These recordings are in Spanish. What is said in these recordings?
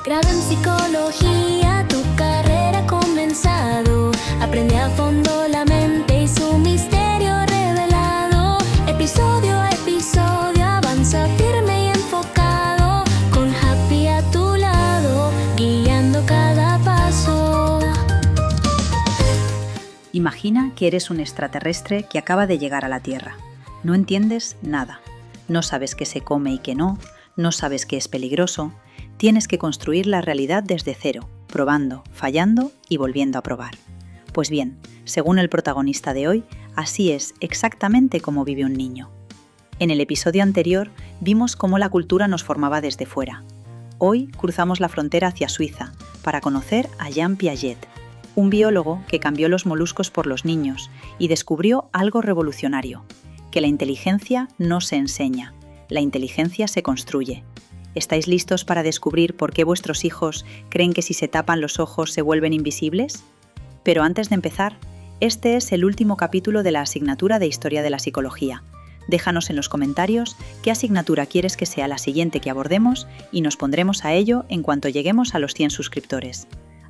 Grado en psicología, tu carrera ha comenzado. Aprende a fondo la mente y su misterio revelado. Episodio a episodio, avanza firme y enfocado. Con Happy a tu lado, guiando cada paso. Imagina que eres un extraterrestre que acaba de llegar a la Tierra. No entiendes nada. No sabes qué se come y qué no. No sabes qué es peligroso. Tienes que construir la realidad desde cero, probando, fallando y volviendo a probar. Pues bien, según el protagonista de hoy, así es exactamente como vive un niño. En el episodio anterior vimos cómo la cultura nos formaba desde fuera. Hoy cruzamos la frontera hacia Suiza para conocer a Jean Piaget, un biólogo que cambió los moluscos por los niños y descubrió algo revolucionario, que la inteligencia no se enseña, la inteligencia se construye. ¿Estáis listos para descubrir por qué vuestros hijos creen que si se tapan los ojos se vuelven invisibles? Pero antes de empezar, este es el último capítulo de la asignatura de Historia de la Psicología. Déjanos en los comentarios qué asignatura quieres que sea la siguiente que abordemos y nos pondremos a ello en cuanto lleguemos a los 100 suscriptores.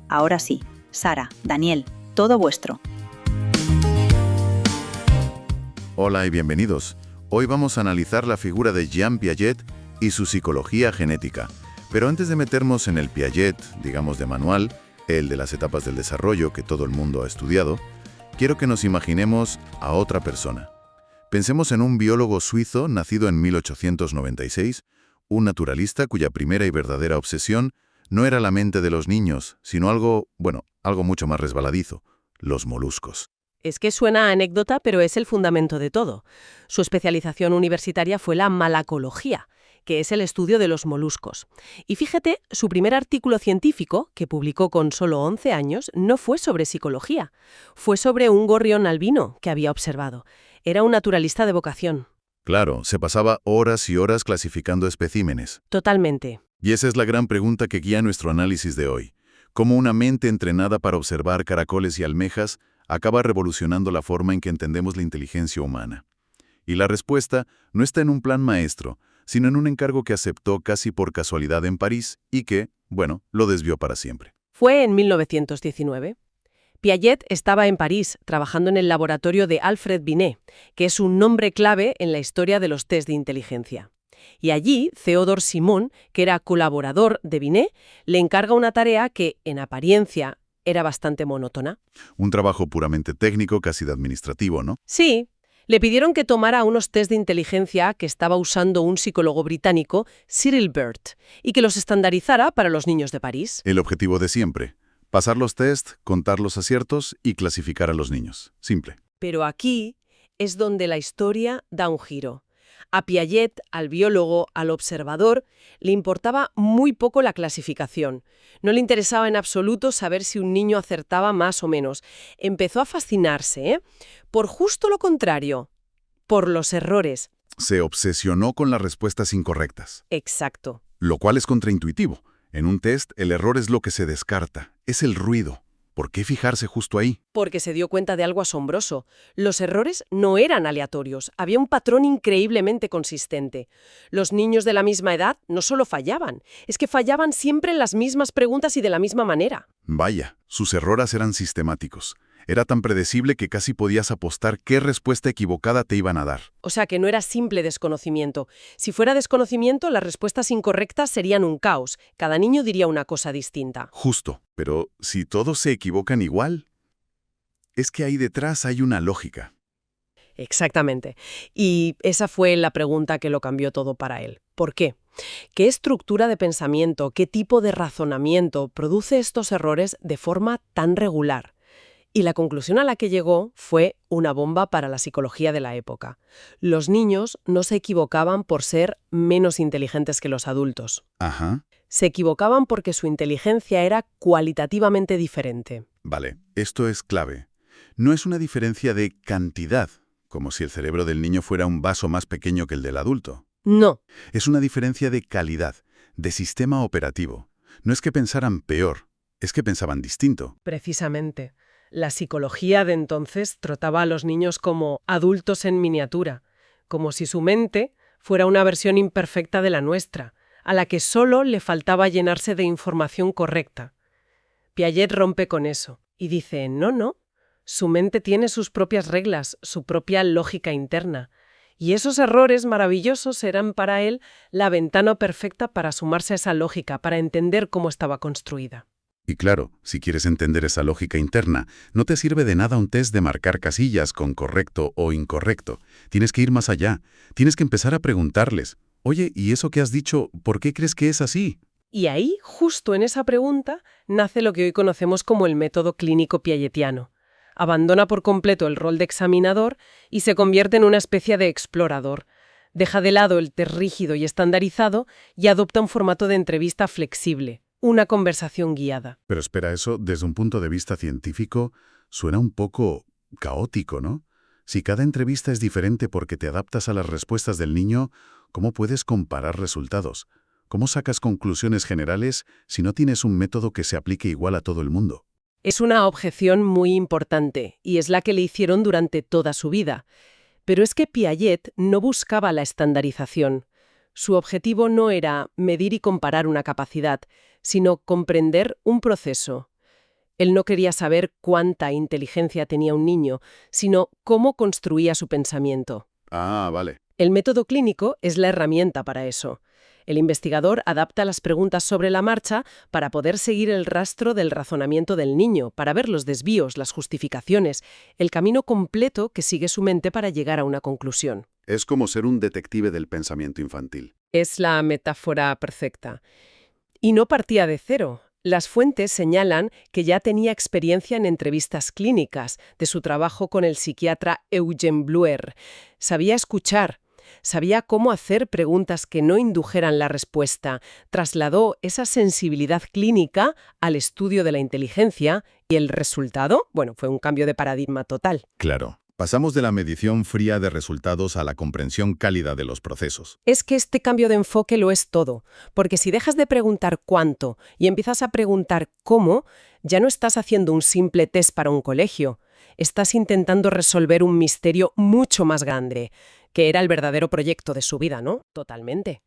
Ahora sí, Sara, Daniel, todo vuestro. Hola y bienvenidos. Hoy vamos a analizar la figura de Jean Piaget y su psicología genética. Pero antes de meternos en el Piaget, digamos de manual, el de las etapas del desarrollo que todo el mundo ha estudiado, quiero que nos imaginemos a otra persona. Pensemos en un biólogo suizo nacido en 1896, un naturalista cuya primera y verdadera obsesión no era la mente de los niños, sino algo mucho más resbaladizo, los moluscos. Es que suena a anécdota, pero es el fundamento de todo. Su especialización universitaria fue la malacología, que es el estudio de los moluscos. Y fíjate, su primer artículo científico, que publicó con solo 11 años, no fue sobre psicología. Fue sobre un gorrión albino que había observado. Era un naturalista de vocación. Claro, se pasaba horas y horas clasificando especímenes. Totalmente. Y esa es la gran pregunta que guía nuestro análisis de hoy. ¿Cómo una mente entrenada para observar caracoles y almejas acaba revolucionando la forma en que entendemos la inteligencia humana? Y la respuesta no está en un plan maestro, sino en un encargo que aceptó casi por casualidad en París y que, lo desvió para siempre. Fue en 1919. Piaget estaba en París trabajando en el laboratorio de Alfred Binet, que es un nombre clave en la historia de los test de inteligencia. Y allí, Théodore Simon, que era colaborador de Binet, le encarga una tarea que, en apariencia, era bastante monótona. Un trabajo puramente técnico, casi de administrativo, ¿no? Sí. Le pidieron que tomara unos test de inteligencia que estaba usando un psicólogo británico, Cyril Bird, y que los estandarizara para los niños de París. El objetivo de siempre. Pasar los test, contar los aciertos y clasificar a los niños. Simple. Pero aquí es donde la historia da un giro. A Piaget, al biólogo, al observador, le importaba muy poco la clasificación. No le interesaba en absoluto saber si un niño acertaba más o menos. Empezó a fascinarse, por justo lo contrario, por los errores. Se obsesionó con las respuestas incorrectas. Exacto. Lo cual es contraintuitivo. En un test, el error es lo que se descarta, es el ruido. ¿Por qué fijarse justo ahí? Porque se dio cuenta de algo asombroso. Los errores no eran aleatorios, había un patrón increíblemente consistente. Los niños de la misma edad no solo fallaban, es que fallaban siempre en las mismas preguntas y de la misma manera. Vaya, sus errores eran sistemáticos. Era tan predecible que casi podías apostar qué respuesta equivocada te iban a dar. O sea que no era simple desconocimiento. Si fuera desconocimiento, las respuestas incorrectas serían un caos. Cada niño diría una cosa distinta. Justo, pero si todos se equivocan igual, es que ahí detrás hay una lógica. Exactamente. Y esa fue la pregunta que lo cambió todo para él. ¿Por qué? ¿Qué estructura de pensamiento, qué tipo de razonamiento produce estos errores de forma tan regular? Y la conclusión a la que llegó fue una bomba para la psicología de la época. Los niños no se equivocaban por ser menos inteligentes que los adultos. Ajá. Se equivocaban porque su inteligencia era cualitativamente diferente. Vale, esto es clave. No es una diferencia de cantidad, como si el cerebro del niño fuera un vaso más pequeño que el del adulto. No. Es una diferencia de calidad, de sistema operativo. No es que pensaran peor, es que pensaban distinto. Precisamente. La psicología de entonces trataba a los niños como adultos en miniatura, como si su mente fuera una versión imperfecta de la nuestra, a la que solo le faltaba llenarse de información correcta. Piaget rompe con eso y dice, no, su mente tiene sus propias reglas, su propia lógica interna. Y esos errores maravillosos eran para él la ventana perfecta para sumarse a esa lógica, para entender cómo estaba construida. Y claro, si quieres entender esa lógica interna, no te sirve de nada un test de marcar casillas con correcto o incorrecto. Tienes que ir más allá. Tienes que empezar a preguntarles, oye, ¿y eso que has dicho, por qué crees que es así? Y ahí, justo en esa pregunta, nace lo que hoy conocemos como el método clínico piagetiano. Abandona por completo el rol de examinador y se convierte en una especie de explorador. Deja de lado el test rígido y estandarizado y adopta un formato de entrevista flexible, una conversación guiada. Pero espera, eso desde un punto de vista científico suena un poco caótico, ¿no? Si cada entrevista es diferente porque te adaptas a las respuestas del niño, ¿cómo puedes comparar resultados? ¿Cómo sacas conclusiones generales si no tienes un método que se aplique igual a todo el mundo? Es una objeción muy importante y es la que le hicieron durante toda su vida. Pero es que Piaget no buscaba la estandarización. Su objetivo no era medir y comparar una capacidad, sino comprender un proceso. Él no quería saber cuánta inteligencia tenía un niño, sino cómo construía su pensamiento. Ah, vale. El método clínico es la herramienta para eso. El investigador adapta las preguntas sobre la marcha para poder seguir el rastro del razonamiento del niño, para ver los desvíos, las justificaciones, el camino completo que sigue su mente para llegar a una conclusión. Es como ser un detective del pensamiento infantil. Es la metáfora perfecta. Y no partía de cero. Las fuentes señalan que ya tenía experiencia en entrevistas clínicas de su trabajo con el psiquiatra Eugen Bleuer. Sabía escuchar. Sabía cómo hacer preguntas que no indujeran la respuesta. Trasladó esa sensibilidad clínica al estudio de la inteligencia y el resultado, fue un cambio de paradigma total. Claro. Pasamos de la medición fría de resultados a la comprensión cálida de los procesos. Es que este cambio de enfoque lo es todo, porque si dejas de preguntar cuánto y empiezas a preguntar cómo, ya no estás haciendo un simple test para un colegio. Estás intentando resolver un misterio mucho más grande, que era el verdadero proyecto de su vida, ¿no? Totalmente.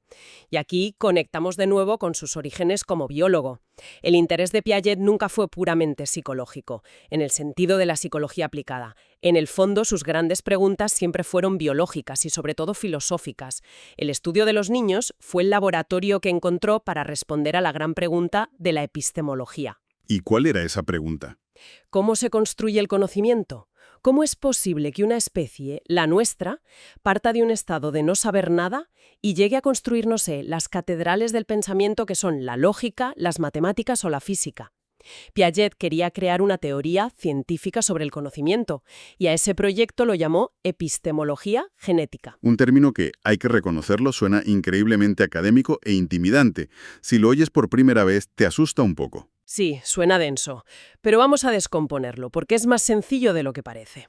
Y aquí conectamos de nuevo con sus orígenes como biólogo. El interés de Piaget nunca fue puramente psicológico, en el sentido de la psicología aplicada. En el fondo, sus grandes preguntas siempre fueron biológicas y sobre todo filosóficas. El estudio de los niños fue el laboratorio que encontró para responder a la gran pregunta de la epistemología. ¿Y cuál era esa pregunta? ¿Cómo se construye el conocimiento? ¿Cómo es posible que una especie, la nuestra, parta de un estado de no saber nada y llegue a construir, las catedrales del pensamiento que son la lógica, las matemáticas o la física? Piaget quería crear una teoría científica sobre el conocimiento y a ese proyecto lo llamó epistemología genética. Un término que, hay que reconocerlo, suena increíblemente académico e intimidante. Si lo oyes por primera vez, te asusta un poco. Sí, suena denso, pero vamos a descomponerlo porque es más sencillo de lo que parece.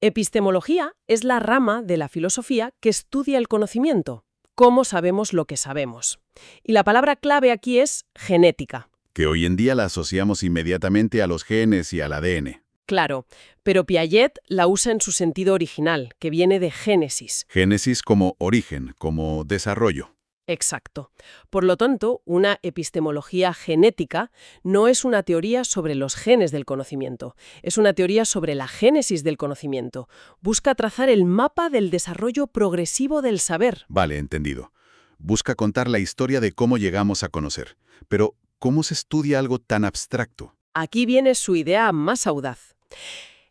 Epistemología es la rama de la filosofía que estudia el conocimiento, cómo sabemos lo que sabemos. Y la palabra clave aquí es genética. Que hoy en día la asociamos inmediatamente a los genes y al ADN. Claro, pero Piaget la usa en su sentido original, que viene de génesis. Génesis como origen, como desarrollo. Exacto. Por lo tanto, una epistemología genética no es una teoría sobre los genes del conocimiento, es una teoría sobre la génesis del conocimiento. Busca trazar el mapa del desarrollo progresivo del saber. Vale, entendido. Busca contar la historia de cómo llegamos a conocer. Pero, ¿cómo se estudia algo tan abstracto? Aquí viene su idea más audaz.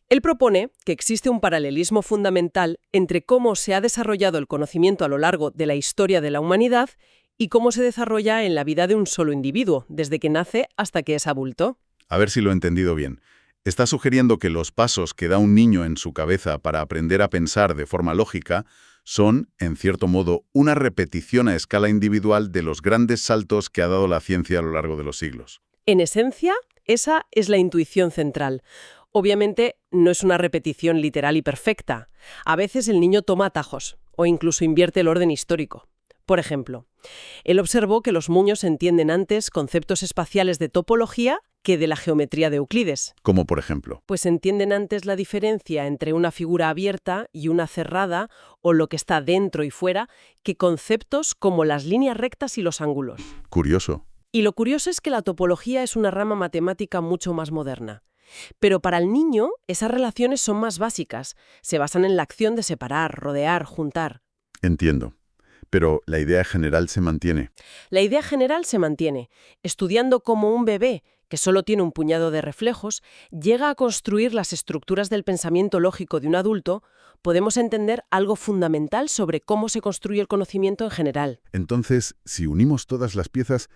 Él propone que existe un paralelismo fundamental entre cómo se ha desarrollado el conocimiento a lo largo de la historia de la humanidad y cómo se desarrolla en la vida de un solo individuo, desde que nace hasta que es adulto. A ver si lo he entendido bien. Está sugiriendo que los pasos que da un niño en su cabeza para aprender a pensar de forma lógica son, en cierto modo, una repetición a escala individual de los grandes saltos que ha dado la ciencia a lo largo de los siglos. En esencia, esa es la intuición central. Obviamente, no es una repetición literal y perfecta. A veces el niño toma atajos o incluso invierte el orden histórico. Por ejemplo, él observó que los muños entienden antes conceptos espaciales de topología que de la geometría de Euclides. Como por ejemplo. Pues entienden antes la diferencia entre una figura abierta y una cerrada, o lo que está dentro y fuera, que conceptos como las líneas rectas y los ángulos. Curioso. Y lo curioso es que la topología es una rama matemática mucho más moderna. Pero para el niño, esas relaciones son más básicas. Se basan en la acción de separar, rodear, juntar. Entiendo. Pero la idea general se mantiene. La idea general se mantiene. Estudiando cómo un bebé, que solo tiene un puñado de reflejos, llega a construir las estructuras del pensamiento lógico de un adulto, podemos entender algo fundamental sobre cómo se construye el conocimiento en general. Entonces, si unimos todas las piezas,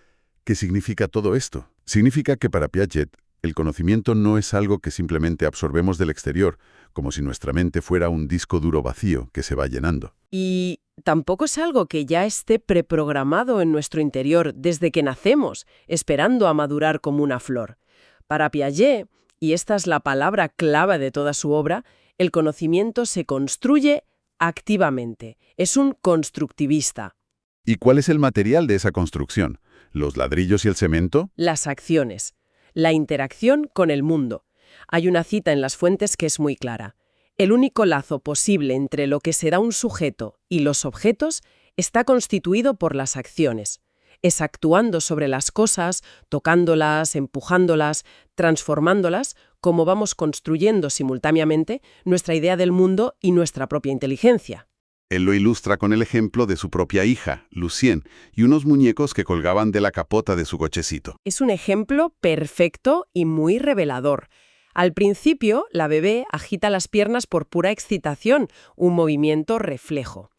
¿qué significa todo esto? Significa que para Piaget, el conocimiento no es algo que simplemente absorbemos del exterior, como si nuestra mente fuera un disco duro vacío que se va llenando. Y tampoco es algo que ya esté preprogramado en nuestro interior desde que nacemos, esperando a madurar como una flor. Para Piaget, y esta es la palabra clave de toda su obra, el conocimiento se construye activamente. Es un constructivista. ¿Y cuál es el material de esa construcción? ¿Los ladrillos y el cemento? Las acciones. La interacción con el mundo. Hay una cita en las fuentes que es muy clara. El único lazo posible entre lo que será un sujeto y los objetos está constituido por las acciones. Es actuando sobre las cosas, tocándolas, empujándolas, transformándolas, como vamos construyendo simultáneamente nuestra idea del mundo y nuestra propia inteligencia. Él lo ilustra con el ejemplo de su propia hija, Lucien, y unos muñecos que colgaban de la capota de su cochecito. Es un ejemplo perfecto y muy revelador. Al principio, la bebé agita las piernas por pura excitación, un movimiento reflejo.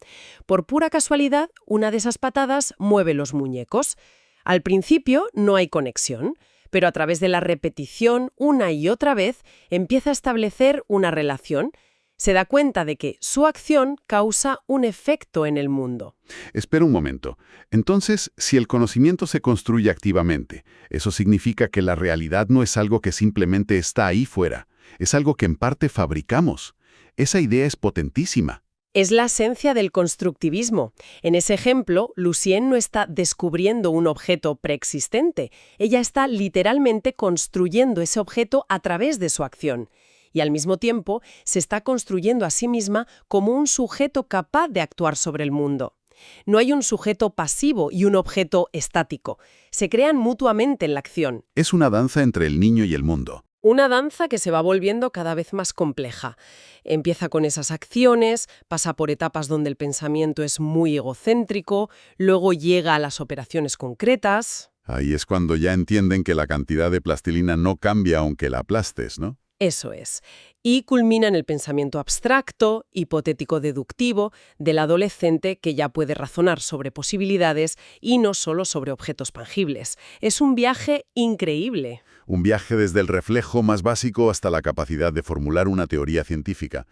Por pura casualidad, una de esas patadas mueve los muñecos. Al principio no hay conexión, pero a través de la repetición, una y otra vez, empieza a establecer una relación. Se da cuenta de que su acción causa un efecto en el mundo. Espera un momento. Entonces, si el conocimiento se construye activamente, eso significa que la realidad no es algo que simplemente está ahí fuera, es algo que en parte fabricamos. Esa idea es potentísima. Es la esencia del constructivismo. En ese ejemplo, Lucien no está descubriendo un objeto preexistente. Ella está literalmente construyendo ese objeto a través de su acción. Y al mismo tiempo se está construyendo a sí misma como un sujeto capaz de actuar sobre el mundo. No hay un sujeto pasivo y un objeto estático. Se crean mutuamente en la acción. Es una danza entre el niño y el mundo. Una danza que se va volviendo cada vez más compleja. Empieza con esas acciones, pasa por etapas donde el pensamiento es muy egocéntrico, luego llega a las operaciones concretas. Ahí es cuando ya entienden que la cantidad de plastilina no cambia aunque la aplastes, ¿no? Eso es. Y culmina en el pensamiento abstracto, hipotético-deductivo, del adolescente que ya puede razonar sobre posibilidades y no solo sobre objetos tangibles. Es un viaje increíble. Un viaje desde el reflejo más básico hasta la capacidad de formular una teoría científica.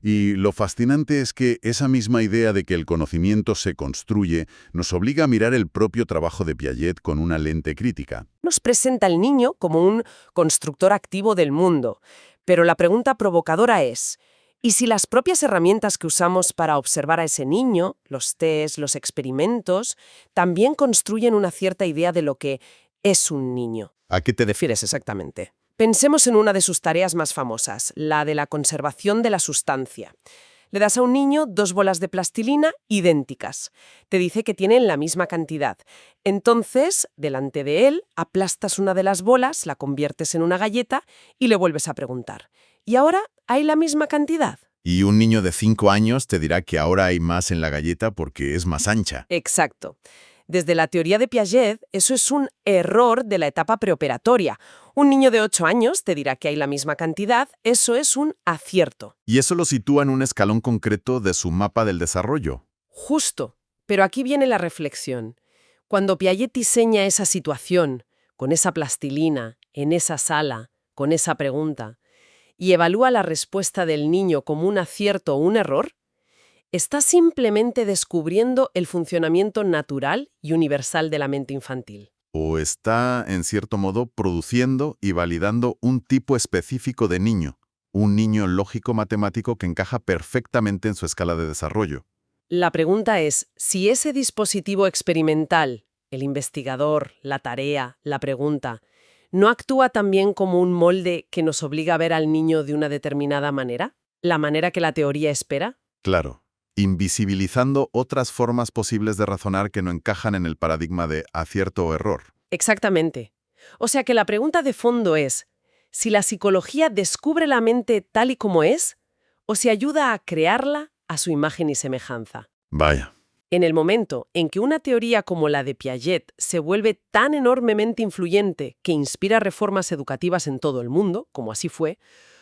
Y lo fascinante es que esa misma idea de que el conocimiento se construye nos obliga a mirar el propio trabajo de Piaget con una lente crítica. Nos presenta al niño como un constructor activo del mundo. Pero la pregunta provocadora es, ¿y si las propias herramientas que usamos para observar a ese niño, los tests, los experimentos, también construyen una cierta idea de lo que es un niño? ¿A qué te ¿Refieres exactamente? Pensemos en una de sus tareas más famosas, la de la conservación de la sustancia. Le das a un niño 2 bolas de plastilina idénticas. Te dice que tienen la misma cantidad. Entonces, delante de él, aplastas una de las bolas, la conviertes en una galleta y le vuelves a preguntar. ¿Y ahora hay la misma cantidad? Y un niño de 5 años te dirá que ahora hay más en la galleta porque es más ancha. Exacto. Desde la teoría de Piaget, eso es un error de la etapa preoperatoria. Un niño de 8 años te dirá que hay la misma cantidad, eso es un acierto. Y eso lo sitúa en un escalón concreto de su mapa del desarrollo. Justo. Pero aquí viene la reflexión. Cuando Piaget diseña esa situación, con esa plastilina, en esa sala, con esa pregunta, y evalúa la respuesta del niño como un acierto o un error, está simplemente descubriendo el funcionamiento natural y universal de la mente infantil. O está, en cierto modo, produciendo y validando un tipo específico de niño, un niño lógico-matemático que encaja perfectamente en su escala de desarrollo. La pregunta es, si ese dispositivo experimental, el investigador, la tarea, la pregunta, ¿no actúa también como un molde que nos obliga a ver al niño de una determinada manera? ¿La manera que la teoría espera? Claro, invisibilizando otras formas posibles de razonar que no encajan en el paradigma de acierto o error. Exactamente. O sea que la pregunta de fondo es, si la psicología descubre la mente tal y como es, o si ayuda a crearla a su imagen y semejanza. Vaya. En el momento en que una teoría como la de Piaget se vuelve tan enormemente influyente que inspira reformas educativas en todo el mundo, como así fue,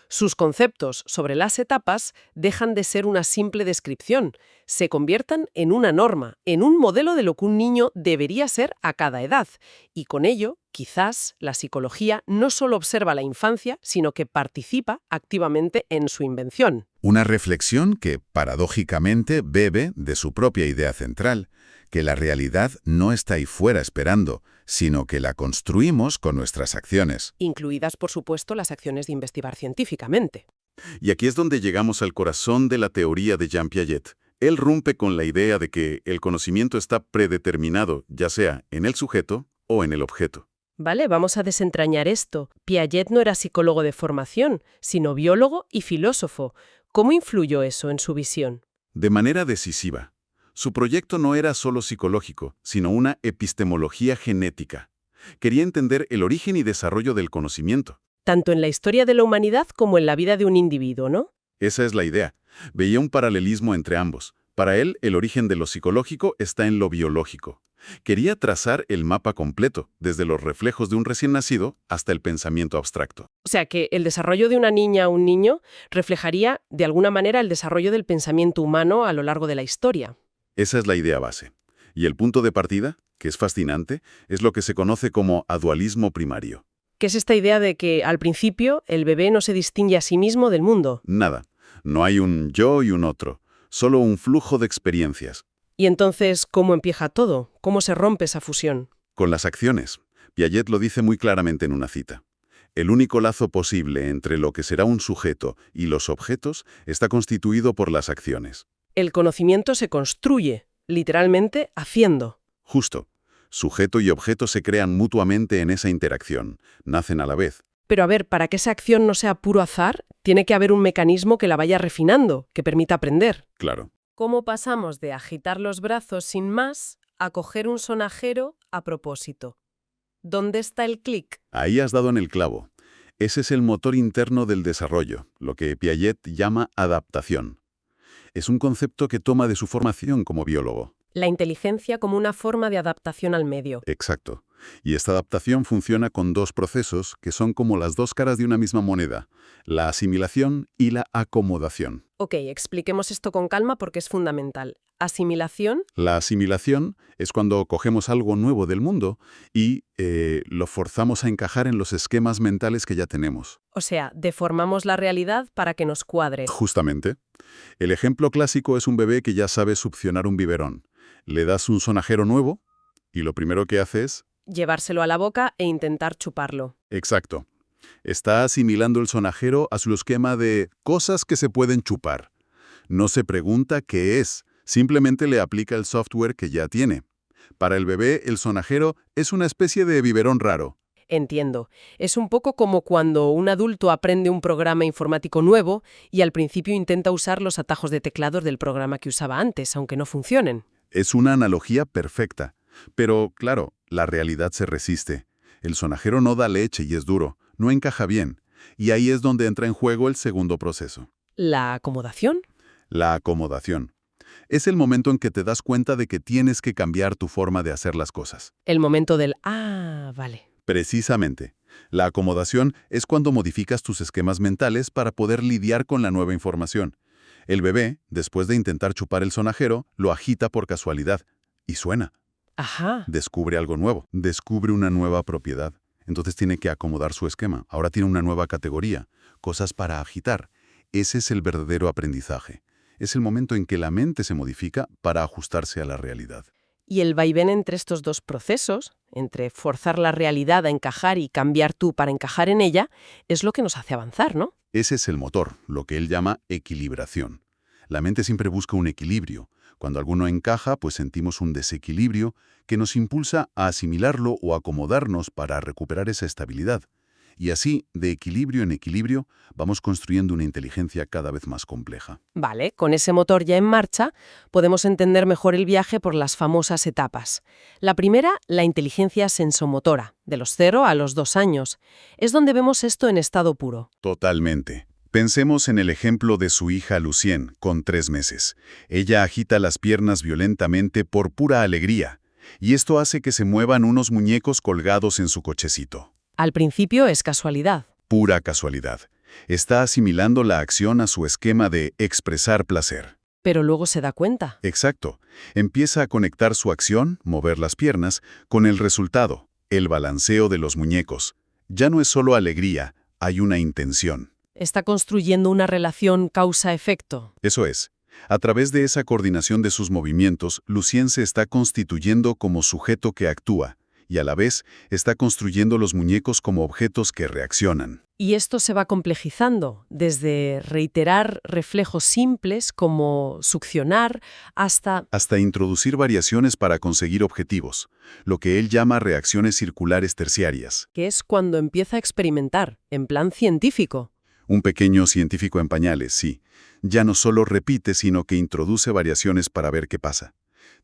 sus conceptos sobre las etapas dejan de ser una simple descripción, se conviertan en una norma, en un modelo de lo que un niño debería ser a cada edad. Y con ello, quizás, la psicología no solo observa la infancia, sino que participa activamente en su invención. Una reflexión que, paradójicamente, bebe de su propia idea central, que la realidad no está ahí fuera esperando, sino que la construimos con nuestras acciones. Incluidas, por supuesto, las acciones de investigar científicamente. Y aquí es donde llegamos al corazón de la teoría de Jean Piaget. Él rompe con la idea de que el conocimiento está predeterminado, ya sea en el sujeto o en el objeto. Vale, vamos a desentrañar esto. Piaget no era psicólogo de formación, sino biólogo y filósofo. ¿Cómo influyó eso en su visión? De manera decisiva. Su proyecto no era solo psicológico, sino una epistemología genética. Quería entender el origen y desarrollo del conocimiento. Tanto en la historia de la humanidad como en la vida de un individuo, ¿no? Esa es la idea. Veía un paralelismo entre ambos. Para él, el origen de lo psicológico está en lo biológico. Quería trazar el mapa completo, desde los reflejos de un recién nacido hasta el pensamiento abstracto. O sea que el desarrollo de una niña o un niño reflejaría, de alguna manera, el desarrollo del pensamiento humano a lo largo de la historia. Esa es la idea base. Y el punto de partida, que es fascinante, es lo que se conoce como adualismo primario. ¿Qué es esta idea de que, al principio, el bebé no se distingue a sí mismo del mundo? Nada. No hay un yo y un otro. Solo un flujo de experiencias. Y entonces, ¿cómo empieza todo? ¿Cómo se rompe esa fusión? Con las acciones. Piaget lo dice muy claramente en una cita. El único lazo posible entre lo que será un sujeto y los objetos está constituido por las acciones. El conocimiento se construye, literalmente haciendo. Justo. Sujeto y objeto se crean mutuamente en esa interacción. Nacen a la vez. Pero a ver, para que esa acción no sea puro azar, tiene que haber un mecanismo que la vaya refinando, que permita aprender. Claro. ¿Cómo pasamos de agitar los brazos sin más a coger un sonajero a propósito? ¿Dónde está el clic? Ahí has dado en el clavo. Ese es el motor interno del desarrollo, lo que Piaget llama adaptación. Es un concepto que toma de su formación como biólogo. La inteligencia como una forma de adaptación al medio. Exacto. Y esta adaptación funciona con dos procesos que son como las dos caras de una misma moneda, la asimilación y la acomodación. Ok, expliquemos esto con calma porque es fundamental. Asimilación. La asimilación es cuando cogemos algo nuevo del mundo y lo forzamos a encajar en los esquemas mentales que ya tenemos. O sea, deformamos la realidad para que nos cuadre. Justamente. El ejemplo clásico es un bebé que ya sabe succionar un biberón. Le das un sonajero nuevo y lo primero que hace es... Llevárselo a la boca e intentar chuparlo. Exacto. Está asimilando el sonajero a su esquema de cosas que se pueden chupar. No se pregunta qué es, simplemente le aplica el software que ya tiene. Para el bebé, el sonajero es una especie de biberón raro. Entiendo. Es un poco como cuando un adulto aprende un programa informático nuevo y al principio intenta usar los atajos de teclados del programa que usaba antes, aunque no funcionen. Es una analogía perfecta. Pero, claro, la realidad se resiste. El sonajero no da leche y es duro, no encaja bien. Y ahí es donde entra en juego el segundo proceso. ¿La acomodación? La acomodación. Es el momento en que te das cuenta de que tienes que cambiar tu forma de hacer las cosas. El momento del «ah, vale». Precisamente. La acomodación es cuando modificas tus esquemas mentales para poder lidiar con la nueva información. El bebé, después de intentar chupar el sonajero, lo agita por casualidad. Y suena. Ajá. Descubre algo nuevo. Descubre una nueva propiedad. Entonces tiene que acomodar su esquema. Ahora tiene una nueva categoría. Cosas para agitar. Ese es el verdadero aprendizaje. Es el momento en que la mente se modifica para ajustarse a la realidad. Y el vaivén entre estos dos procesos, entre forzar la realidad a encajar y cambiar tú para encajar en ella, es lo que nos hace avanzar, ¿no? Ese es el motor, lo que él llama equilibración. La mente siempre busca un equilibrio. Cuando algo no encaja, pues sentimos un desequilibrio que nos impulsa a asimilarlo o acomodarnos para recuperar esa estabilidad. Y así, de equilibrio en equilibrio, vamos construyendo una inteligencia cada vez más compleja. Vale, con ese motor ya en marcha, podemos entender mejor el viaje por las famosas etapas. La primera, la inteligencia sensomotora, de los 0 a los 2 años. Es donde vemos esto en estado puro. Totalmente. Pensemos en el ejemplo de su hija Lucien, con 3 meses. Ella agita las piernas violentamente por pura alegría, y esto hace que se muevan unos muñecos colgados en su cochecito. Al principio es casualidad. Pura casualidad. Está asimilando la acción a su esquema de expresar placer. Pero luego se da cuenta. Exacto. Empieza a conectar su acción, mover las piernas, con el resultado, el balanceo de los muñecos. Ya no es solo alegría, hay una intención. Está construyendo una relación causa-efecto. Eso es. A través de esa coordinación de sus movimientos, Lucien se está constituyendo como sujeto que actúa, y a la vez está construyendo los muñecos como objetos que reaccionan. Y esto se va complejizando, desde reiterar reflejos simples como succionar hasta Introducir variaciones para conseguir objetivos, lo que él llama reacciones circulares terciarias. que es cuando empieza a experimentar, en plan científico. Un pequeño científico en pañales, sí. Ya no solo repite, sino que introduce variaciones para ver qué pasa.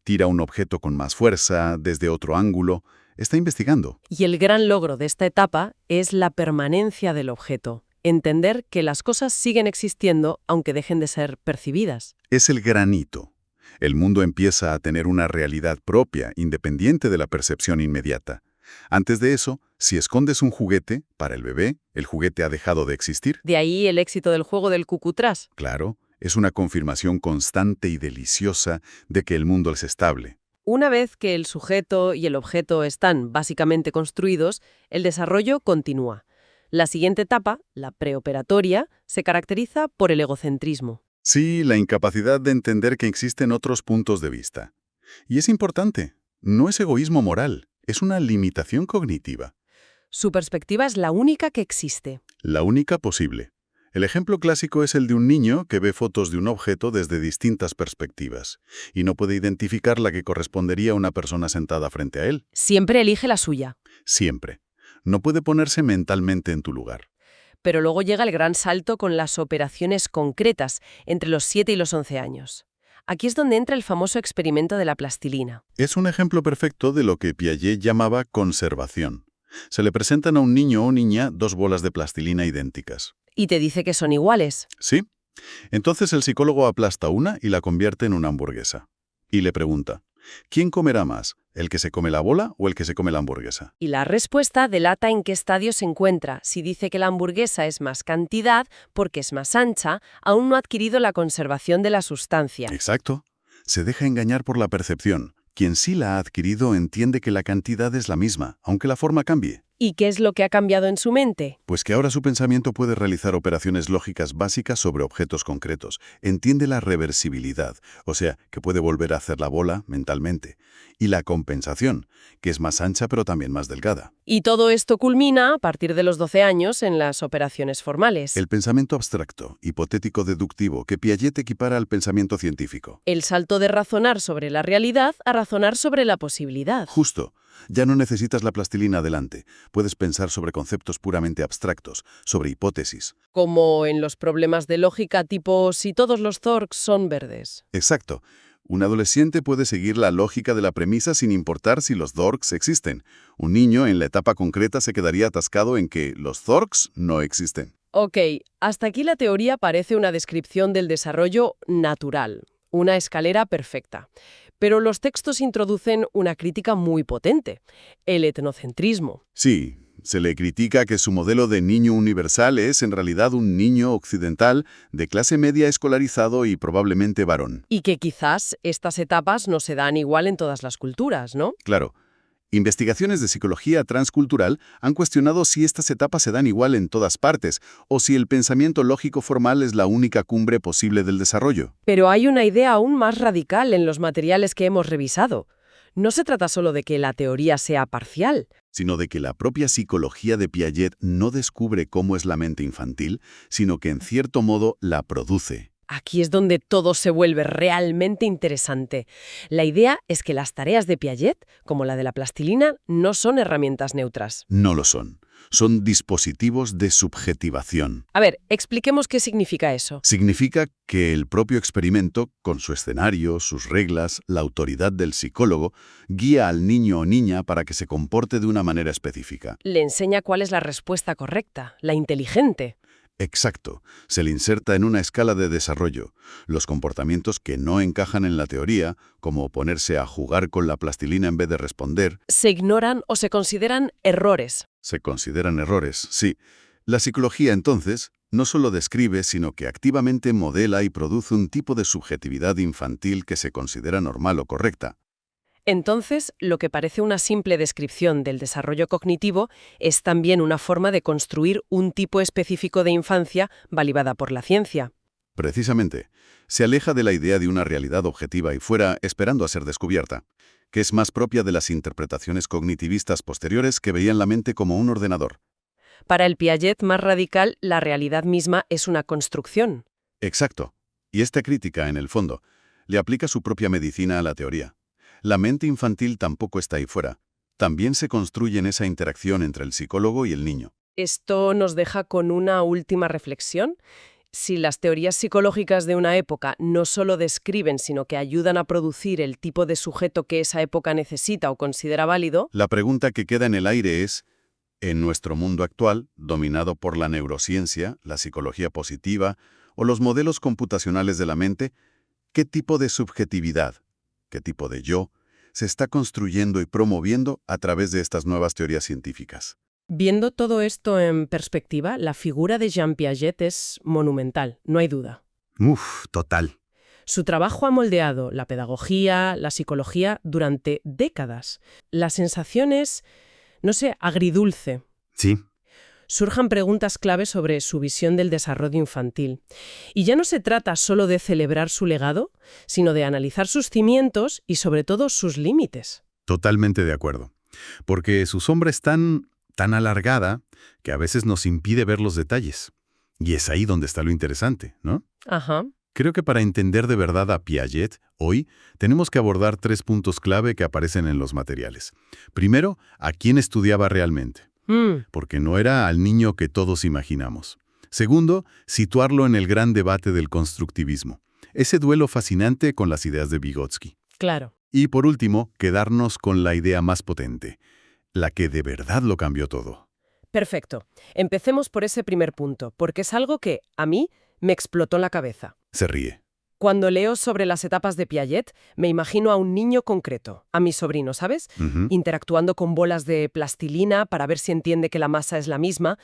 Tira un objeto con más fuerza, desde otro ángulo. Está investigando. Y el gran logro de esta etapa es la permanencia del objeto. Entender que las cosas siguen existiendo aunque dejen de ser percibidas. Es el gran hito. El mundo empieza a tener una realidad propia, independiente de la percepción inmediata. Antes de eso, si escondes un juguete, para el bebé, el juguete ha dejado de existir. De ahí el éxito del juego del cucutrás. Claro, es una confirmación constante y deliciosa de que el mundo es estable. Una vez que el sujeto y el objeto están básicamente construidos, el desarrollo continúa. La siguiente etapa, la preoperatoria, se caracteriza por el egocentrismo. Sí, la incapacidad de entender que existen otros puntos de vista. Y es importante, no es egoísmo moral, es una limitación cognitiva. Su perspectiva es la única que existe. La única posible. El ejemplo clásico es el de un niño que ve fotos de un objeto desde distintas perspectivas y no puede identificar la que correspondería a una persona sentada frente a él. Siempre elige la suya. Siempre. No puede ponerse mentalmente en tu lugar. Pero luego llega el gran salto con las operaciones concretas entre los 7 y los 11 años. Aquí es donde entra el famoso experimento de la plastilina. Es un ejemplo perfecto de lo que Piaget llamaba conservación. Se le presentan a un niño o niña 2 bolas de plastilina idénticas. Y te dice que son iguales. ¿Sí? Entonces el psicólogo aplasta una y la convierte en una hamburguesa. Y le pregunta, ¿quién comerá más? ¿El que se come la bola o el que se come la hamburguesa? Y la respuesta delata en qué estadio se encuentra. Si dice que la hamburguesa es más cantidad porque es más ancha, aún no ha adquirido la conservación de la sustancia. Exacto. Se deja engañar por la percepción. Quien sí la ha adquirido entiende que la cantidad es la misma, aunque la forma cambie. ¿Y qué es lo que ha cambiado en su mente? Pues que ahora su pensamiento puede realizar operaciones lógicas básicas sobre objetos concretos. Entiende la reversibilidad, o sea, que puede volver a hacer la bola mentalmente. Y la compensación, que es más ancha pero también más delgada. Y todo esto culmina, a partir de los 12 años, en las operaciones formales. El pensamiento abstracto, hipotético-deductivo, que Piaget equipara al pensamiento científico. El salto de razonar sobre la realidad a razonar sobre la posibilidad. Justo. Ya no necesitas la plastilina adelante. Puedes pensar sobre conceptos puramente abstractos, sobre hipótesis. Como en los problemas de lógica tipo si todos los Zorks son verdes. Exacto. Un adolescente puede seguir la lógica de la premisa sin importar si los Zorks existen. Un niño en la etapa concreta se quedaría atascado en que los Zorks no existen. Ok, hasta aquí la teoría parece una descripción del desarrollo natural, una escalera perfecta. Pero los textos introducen una crítica muy potente, el etnocentrismo. Sí, se le critica que su modelo de niño universal es en realidad un niño occidental de clase media escolarizado y probablemente varón. Y que quizás estas etapas no se dan igual en todas las culturas, ¿no? Claro. Investigaciones de psicología transcultural han cuestionado si estas etapas se dan igual en todas partes o si el pensamiento lógico formal es la única cumbre posible del desarrollo. Pero hay una idea aún más radical en los materiales que hemos revisado. No se trata solo de que la teoría sea parcial, sino de que la propia psicología de Piaget no descubre cómo es la mente infantil, sino que en cierto modo la produce. Aquí es donde todo se vuelve realmente interesante. La idea es que las tareas de Piaget, como la de la plastilina, no son herramientas neutras. No lo son. Son dispositivos de subjetivación. A ver, expliquemos qué significa eso. Significa que el propio experimento, con su escenario, sus reglas, la autoridad del psicólogo, guía al niño o niña para que se comporte de una manera específica. Le enseña cuál es la respuesta correcta, la inteligente. Exacto. Se le inserta en una escala de desarrollo. Los comportamientos que no encajan en la teoría, como ponerse a jugar con la plastilina en vez de responder, Se ignoran o se consideran errores. se consideran errores, sí. La psicología, entonces, no solo describe, sino que activamente modela y produce un tipo de subjetividad infantil que se considera normal o correcta. Entonces, lo que parece una simple descripción del desarrollo cognitivo es también una forma de construir un tipo específico de infancia validada por la ciencia. Precisamente, se aleja de la idea de una realidad objetiva y fuera esperando a ser descubierta, que es más propia de las interpretaciones cognitivistas posteriores que veían la mente como un ordenador. Para el Piaget más radical, la realidad misma es una construcción. Exacto. Y esta crítica, en el fondo, le aplica su propia medicina a la teoría. La mente infantil tampoco está ahí fuera. También se construye en esa interacción entre el psicólogo y el niño. Esto nos deja con una última reflexión. Si las teorías psicológicas de una época no solo describen, sino que ayudan a producir el tipo de sujeto que esa época necesita o considera válido, La pregunta que queda en el aire es, en nuestro mundo actual, dominado por la neurociencia, la psicología positiva o los modelos computacionales de la mente, ¿qué tipo de subjetividad, qué tipo de yo, se está construyendo y promoviendo a través de estas nuevas teorías científicas? viendo todo esto en perspectiva, la figura de Jean Piaget es monumental, no hay duda. Total. Su trabajo ha moldeado la pedagogía, la psicología durante décadas. La sensación es, no sé, agridulce. Sí. Surjan preguntas clave sobre su visión del desarrollo infantil. Y ya no se trata solo de celebrar su legado, sino de analizar sus cimientos y sobre todo sus límites. Totalmente de acuerdo. Porque su sombra es tan alargada que a veces nos impide ver los detalles. Y es ahí donde está lo interesante, ¿no? Ajá. Creo que para entender de verdad a Piaget, hoy tenemos que abordar 3 puntos clave que aparecen en los materiales. Primero, ¿a quién estudiaba realmente? Porque no era al niño que todos imaginamos. Segundo, situarlo en el gran debate del constructivismo, ese duelo fascinante con las ideas de Vygotsky. Claro. Y por último, quedarnos con la idea más potente, la que de verdad lo cambió todo. Perfecto. Empecemos por ese primer punto, porque es algo que, a mí, me explotó la cabeza. Se ríe. Cuando leo sobre las etapas de Piaget, me imagino a un niño concreto, a mi sobrino, ¿sabes? Interactuando con bolas de plastilina para ver si entiende que la masa es la misma,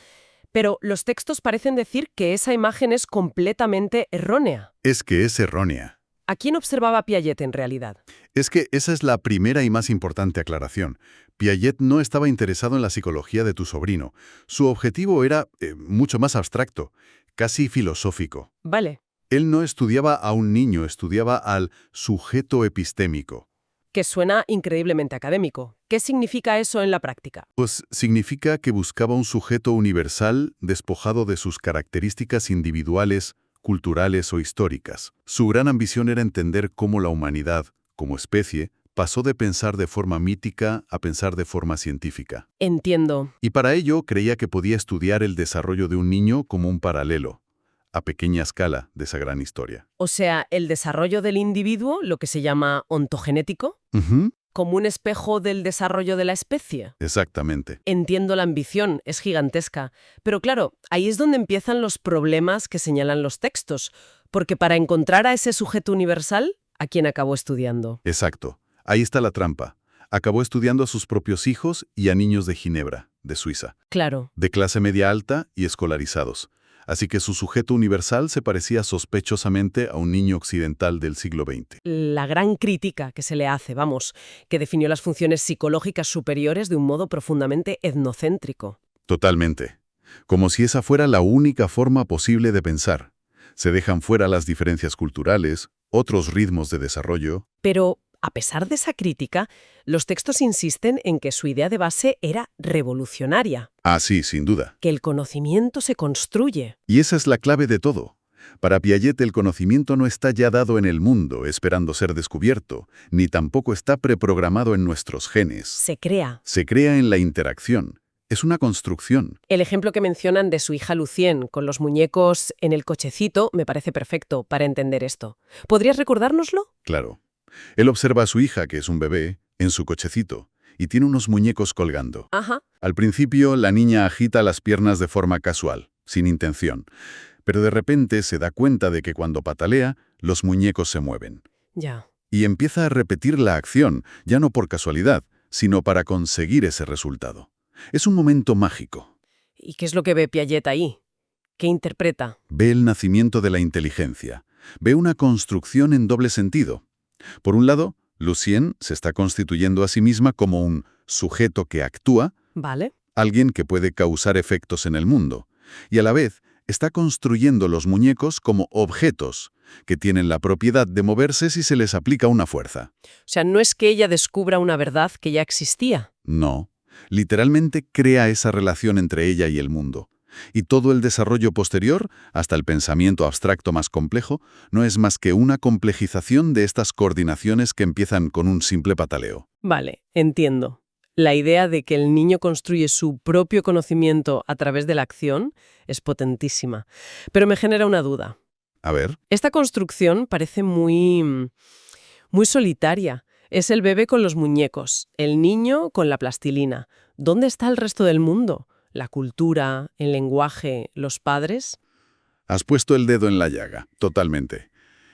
pero los textos parecen decir que esa imagen es completamente errónea. Es que es errónea. ¿A quién observaba Piaget en realidad? Es que esa es la primera y más importante aclaración. Piaget no estaba interesado en la psicología de tu sobrino. Su objetivo era mucho más abstracto, casi filosófico. Vale. Él no estudiaba a un niño, estudiaba al sujeto epistémico. Que suena increíblemente académico. ¿Qué significa eso en la práctica? Pues significa que buscaba un sujeto universal despojado de sus características individuales, culturales o históricas. Su gran ambición era entender cómo la humanidad, como especie, pasó de pensar de forma mítica a pensar de forma científica. Entiendo. Y para ello creía que podía estudiar el desarrollo de un niño como un paralelo, a pequeña escala de esa gran historia. O sea, el desarrollo del individuo, lo que se llama ontogenético, como un espejo del desarrollo de la especie. Exactamente. Entiendo la ambición, es gigantesca. Pero claro, ahí es donde empiezan los problemas que señalan los textos, porque para encontrar a ese sujeto universal, ¿a quién acabó estudiando? Exacto. Ahí está la trampa. Acabó estudiando a sus propios hijos y a niños de Ginebra, de Suiza. Claro. De clase media alta y escolarizados. Así que su sujeto universal se parecía sospechosamente a un niño occidental del siglo XX. La gran crítica que se le hace, vamos, que definió las funciones psicológicas superiores de un modo profundamente etnocéntrico. Totalmente. Como si esa fuera la única forma posible de pensar. Se dejan fuera las diferencias culturales, otros ritmos de desarrollo. Pero, a pesar de esa crítica, los textos insisten en que su idea de base era revolucionaria, Ah, sí, sin duda. que el conocimiento se construye. Y esa es la clave de todo. Para Piaget el conocimiento no está ya dado en el mundo, esperando ser descubierto, ni tampoco está preprogramado en nuestros genes. Se crea. Se crea en la interacción. Es una construcción. El ejemplo que mencionan de su hija Lucien con los muñecos en el cochecito me parece perfecto para entender esto. ¿Podrías recordárnoslo? Claro. Él observa a su hija, que es un bebé, en su cochecito, y tiene unos muñecos colgando. Ajá. Al principio, la niña agita las piernas de forma casual, sin intención, pero de repente se da cuenta de que cuando patalea, los muñecos se mueven. Ya. Y empieza a repetir la acción, ya no por casualidad, sino para conseguir ese resultado. Es un momento mágico. ¿Y qué es lo que ve Piaget ahí? ¿Qué interpreta? Ve el nacimiento de la inteligencia. Ve una construcción en doble sentido. Por un lado, Lucien se está constituyendo a sí misma como un sujeto que actúa, ¿Vale? alguien que puede causar efectos en el mundo, y a la vez está construyendo los muñecos como objetos, que tienen la propiedad de moverse si se les aplica una fuerza. O sea, no es que ella descubra una verdad que ya existía. No, literalmente crea esa relación entre ella y el mundo. Y todo el desarrollo posterior, hasta el pensamiento abstracto más complejo, no es más que una complejización de estas coordinaciones que empiezan con un simple pataleo. Vale, entiendo. La idea de que el niño construye su propio conocimiento a través de la acción es potentísima. Pero me genera una duda. A ver, Esta construcción parece muy solitaria. Es el bebé con los muñecos, el niño con la plastilina. ¿Dónde está el resto del mundo? ¿La cultura, el lenguaje, los padres? has puesto el dedo en la llaga, totalmente.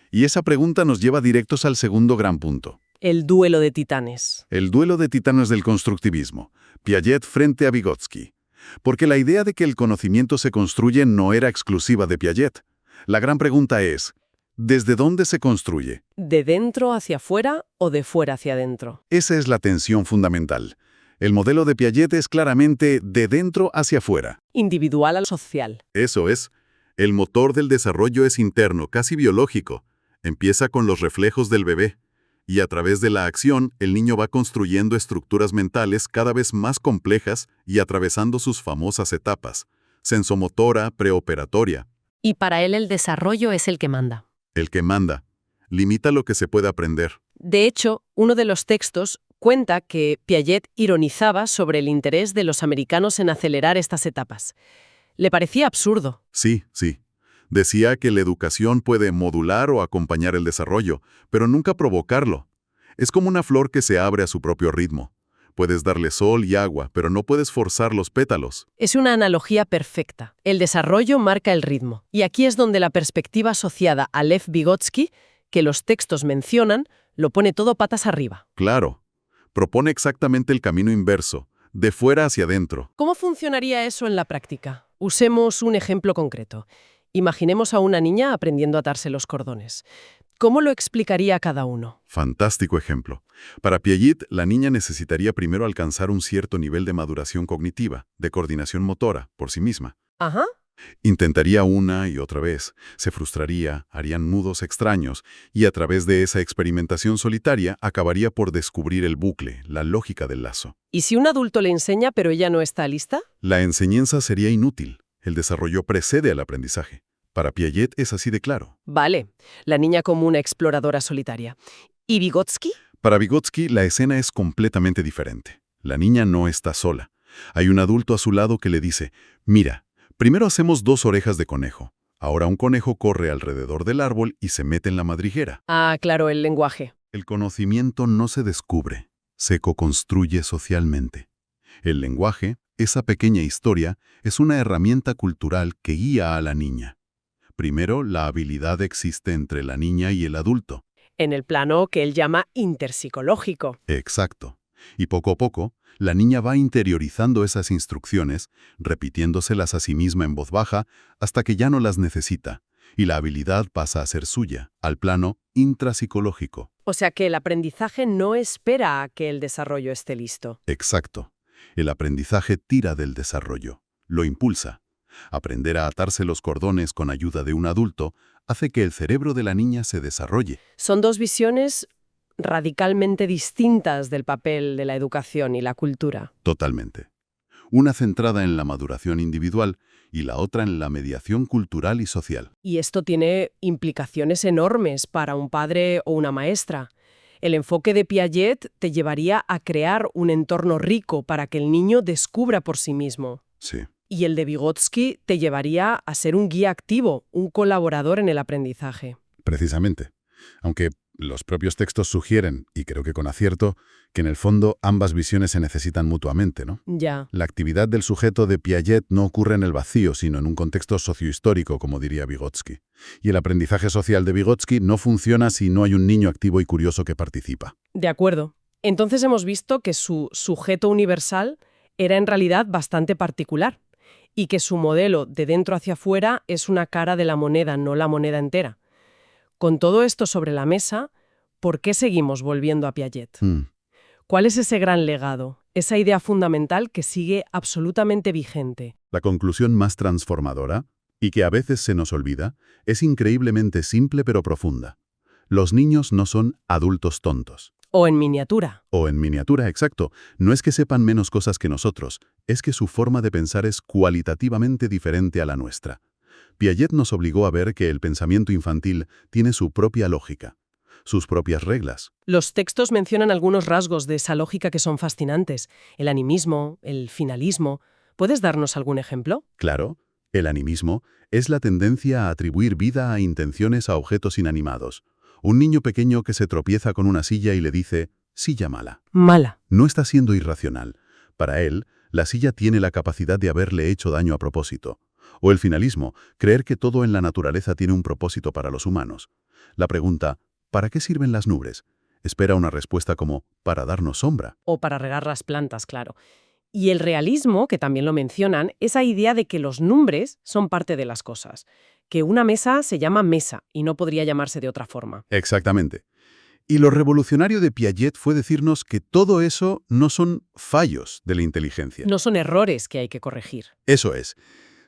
Y esa pregunta nos lleva directos al segundo gran punto. El duelo de titanes. El duelo de titanes del constructivismo, Piaget frente a Vygotsky. Porque la idea de que el conocimiento se construye no era exclusiva de Piaget. La gran pregunta es, ¿desde dónde se construye? ¿De dentro hacia afuera o de fuera hacia adentro? Esa es la tensión fundamental. El modelo de Piaget es claramente de dentro hacia afuera. Individual al social. Eso es. El motor del desarrollo es interno, casi biológico. Empieza con los reflejos del bebé. Y a través de la acción, el niño va construyendo estructuras mentales cada vez más complejas y atravesando sus famosas etapas. Sensomotora, preoperatoria. Y para él el desarrollo es el que manda. El que manda. Limita lo que se puede aprender. De hecho, uno de los textos cuenta que Piaget ironizaba sobre el interés de los americanos en acelerar estas etapas. Le parecía absurdo. Sí. Decía que la educación puede modular o acompañar el desarrollo, pero nunca provocarlo. Es como una flor que se abre a su propio ritmo. Puedes darle sol y agua, pero no puedes forzar los pétalos. Es una analogía perfecta. El desarrollo marca el ritmo. Y aquí es donde la perspectiva asociada a Lev Vygotsky, que los textos mencionan, lo pone todo patas arriba. Claro. Propone exactamente el camino inverso, de fuera hacia adentro. ¿Cómo funcionaría eso en la práctica? Usemos un ejemplo concreto. Imaginemos a una niña aprendiendo a atarse los cordones. ¿Cómo lo explicaría a cada uno? Fantástico ejemplo. Para Piaget, la niña necesitaría primero alcanzar un cierto nivel de maduración cognitiva, de coordinación motora, por sí misma. Ajá. Intentaría una y otra vez, se frustraría, harían nudos extraños, y a través de esa experimentación solitaria acabaría por descubrir el bucle, la lógica del lazo. ¿Y si un adulto le enseña pero ella no está lista? La enseñanza sería inútil. El desarrollo precede al aprendizaje. Para Piaget es así de claro. Vale, la niña como una exploradora solitaria. ¿Y Vygotsky? Para Vygotsky, la escena es completamente diferente. La niña no está sola. Hay un adulto a su lado que le dice, mira, primero hacemos 2 orejas de conejo. Ahora un conejo corre alrededor del árbol y se mete en la madriguera. Ah, claro, el lenguaje. El conocimiento no se descubre, se co-construye socialmente. El lenguaje, esa pequeña historia, es una herramienta cultural que guía a la niña. Primero, la habilidad existe entre la niña y el adulto. En el plano que él llama interpsicológico. Exacto. Y poco a poco, la niña va interiorizando esas instrucciones, repitiéndoselas a sí misma en voz baja, hasta que ya no las necesita, y la habilidad pasa a ser suya, al plano intrapsicológico. O sea que el aprendizaje no espera a que el desarrollo esté listo. Exacto. El aprendizaje tira del desarrollo, lo impulsa. Aprender a atarse los cordones con ayuda de un adulto hace que el cerebro de la niña se desarrolle. Son 2 visiones radicalmente distintas del papel de la educación y la cultura. Totalmente. una centrada en la maduración individual y la otra en la mediación cultural y social. Y esto tiene implicaciones enormes para un padre o una maestra. El enfoque de Piaget te llevaría a crear un entorno rico para que el niño descubra por sí mismo. Sí. Y el de Vygotsky te llevaría a ser un guía activo, un colaborador en el aprendizaje. Precisamente. Aunque los propios textos sugieren, y creo que con acierto, que en el fondo ambas visiones se necesitan mutuamente, ¿no? Ya. La actividad del sujeto de Piaget no ocurre en el vacío, sino en un contexto sociohistórico, como diría Vygotsky. Y el aprendizaje social de Vygotsky no funciona si no hay un niño activo y curioso que participa. De acuerdo. Entonces hemos visto que su sujeto universal era en realidad bastante particular y que su modelo de dentro hacia afuera es una cara de la moneda, no la moneda entera. Con todo esto sobre la mesa, ¿por qué seguimos volviendo a Piaget? ¿Cuál es ese gran legado, esa idea fundamental que sigue absolutamente vigente? La conclusión más transformadora, y que a veces se nos olvida, es increíblemente simple pero profunda. Los niños no son adultos tontos. O en miniatura. O en miniatura, exacto. No es que sepan menos cosas que nosotros, es que su forma de pensar es cualitativamente diferente a la nuestra. Piaget nos obligó a ver que el pensamiento infantil tiene su propia lógica, sus propias reglas. Los textos mencionan algunos rasgos de esa lógica que son fascinantes. El animismo, el finalismo. ¿Puedes darnos algún ejemplo? Claro, el animismo es la tendencia a atribuir vida a intenciones a objetos inanimados. Un niño pequeño que se tropieza con una silla y le dice, silla mala. Mala. No está siendo irracional. Para él, la silla tiene la capacidad de haberle hecho daño a propósito. O el finalismo, creer que todo en la naturaleza tiene un propósito para los humanos. La pregunta, ¿para qué sirven las nubes? Espera una respuesta como, para darnos sombra. O para regar las plantas, claro. Y el realismo, que también lo mencionan, esa idea de que los nombres son parte de las cosas. Que una mesa se llama mesa y no podría llamarse de otra forma. Exactamente. Y lo revolucionario de Piaget fue decirnos que todo eso no son fallos de la inteligencia. No son errores que hay que corregir. Eso es.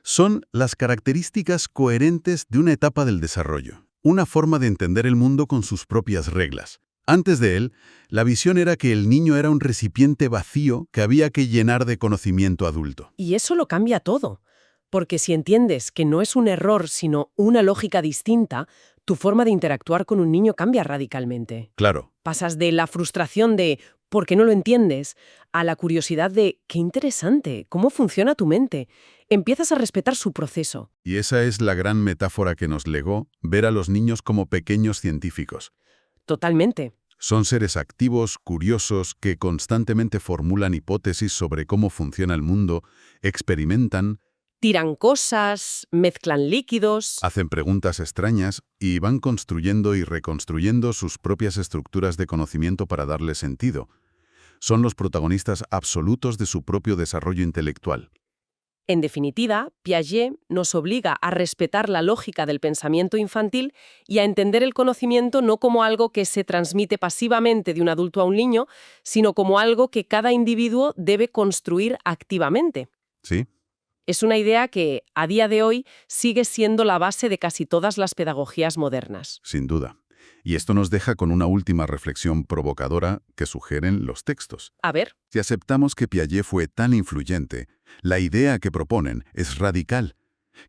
Son las características coherentes de una etapa del desarrollo. Una forma de entender el mundo con sus propias reglas. Antes de él, la visión era que el niño era un recipiente vacío que había que llenar de conocimiento adulto. Y eso lo cambia todo. Porque si entiendes que no es un error, sino una lógica distinta, tu forma de interactuar con un niño cambia radicalmente. Claro. Pasas de la frustración de ¿por qué no lo entiendes?, a la curiosidad de qué interesante, cómo funciona tu mente. Empiezas a respetar su proceso. Y esa es la gran metáfora que nos legó, ver a los niños como pequeños científicos. Totalmente. Son seres activos, curiosos, que constantemente formulan hipótesis sobre cómo funciona el mundo, experimentan, Tiran cosas, mezclan líquidos. hacen preguntas extrañas y van construyendo y reconstruyendo sus propias estructuras de conocimiento para darle sentido. Son los protagonistas absolutos de su propio desarrollo intelectual. En definitiva, Piaget nos obliga a respetar la lógica del pensamiento infantil y a entender el conocimiento no como algo que se transmite pasivamente de un adulto a un niño, sino como algo que cada individuo debe construir activamente. ¿Sí? Es una idea que, a día de hoy, sigue siendo la base de casi todas las pedagogías modernas. Sin duda. Y esto nos deja con una última reflexión provocadora que sugieren los textos. A ver, Si aceptamos que Piaget fue tan influyente, la idea que proponen es radical,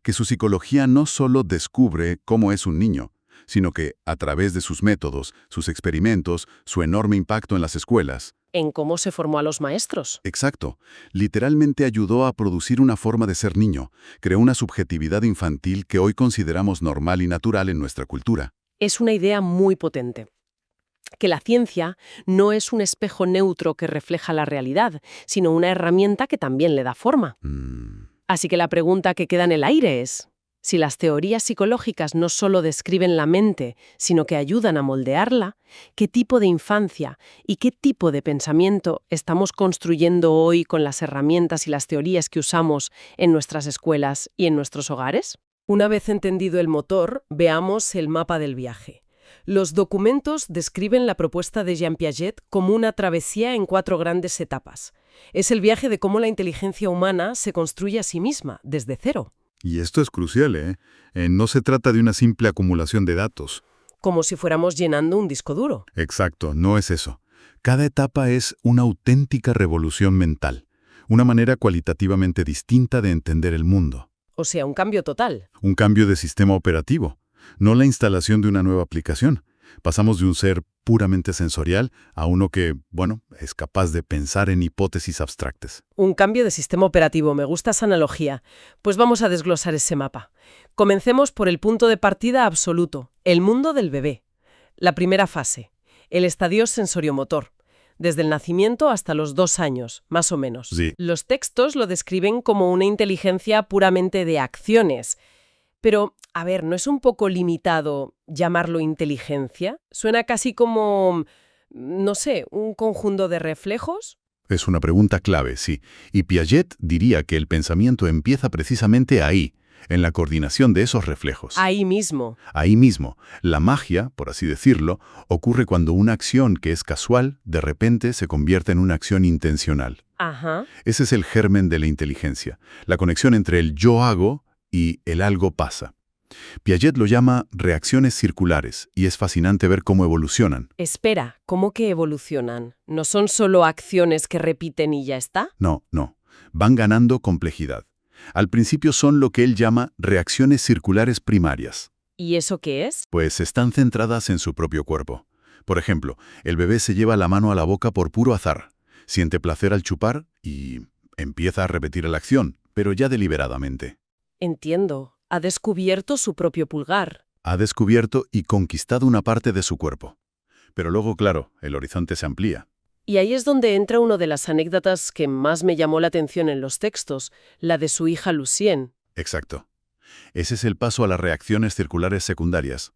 que su psicología no solo descubre cómo es un niño, sino que, a través de sus métodos, sus experimentos, su enorme impacto en las escuelas, en cómo se formó a los maestros. exacto, literalmente ayudó a producir una forma de ser niño, creó una subjetividad infantil que hoy consideramos normal y natural en nuestra cultura. Es una idea muy potente. Que la ciencia no es un espejo neutro que refleja la realidad, sino una herramienta que también le da forma. Así que la pregunta que queda en el aire es, si las teorías psicológicas no solo describen la mente, sino que ayudan a moldearla, ¿qué tipo de infancia y qué tipo de pensamiento estamos construyendo hoy con las herramientas y las teorías que usamos en nuestras escuelas y en nuestros hogares? Una vez entendido el motor, veamos el mapa del viaje. Los documentos describen la propuesta de Jean Piaget como una travesía en 4 grandes etapas. Es el viaje de cómo la inteligencia humana se construye a sí misma, desde cero. Y esto es crucial, ¿eh? No se trata de una simple acumulación de datos. Como si fuéramos llenando un disco duro. Exacto, no es eso. Cada etapa es una auténtica revolución mental. Una manera cualitativamente distinta de entender el mundo. O sea, un cambio total. Un cambio de sistema operativo, no la instalación de una nueva aplicación. Pasamos de un ser puramente sensorial a uno que, bueno, es capaz de pensar en hipótesis abstractas. Un cambio de sistema operativo, me gusta esa analogía. Pues vamos a desglosar ese mapa. Comencemos por el punto de partida absoluto, el mundo del bebé. La primera fase, el estadio sensoriomotor, desde el nacimiento hasta los 2 años, más o menos. Sí. Los textos lo describen como una inteligencia puramente de acciones. Pero, a ver, ¿no es un poco limitado llamarlo inteligencia? Suena casi como, no sé, un conjunto de reflejos. Es una pregunta clave, sí. Y Piaget diría que el pensamiento empieza precisamente ahí, en la coordinación de esos reflejos. Ahí mismo. Ahí mismo, la magia, por así decirlo, ocurre cuando una acción que es casual, de repente se convierte en una acción intencional. Ajá. Ese es el germen de la inteligencia, la conexión entre el yo hago y el algo pasa. Piaget lo llama reacciones circulares y es fascinante ver cómo evolucionan. Espera, ¿cómo que evolucionan? ¿No son solo acciones que repiten y ya está? No, van ganando complejidad. Al principio son lo que él llama reacciones circulares primarias. ¿Y eso qué es? Pues están centradas en su propio cuerpo. Por ejemplo, el bebé se lleva la mano a la boca por puro azar, siente placer al chupar y empieza a repetir la acción, pero ya deliberadamente. Entiendo. Ha descubierto su propio pulgar. Ha descubierto y conquistado una parte de su cuerpo. Pero luego, claro, el horizonte se amplía. Y ahí es donde entra una de las anécdotas que más me llamó la atención en los textos, la de su hija Lucien. Exacto. Ese es el paso a las reacciones circulares secundarias.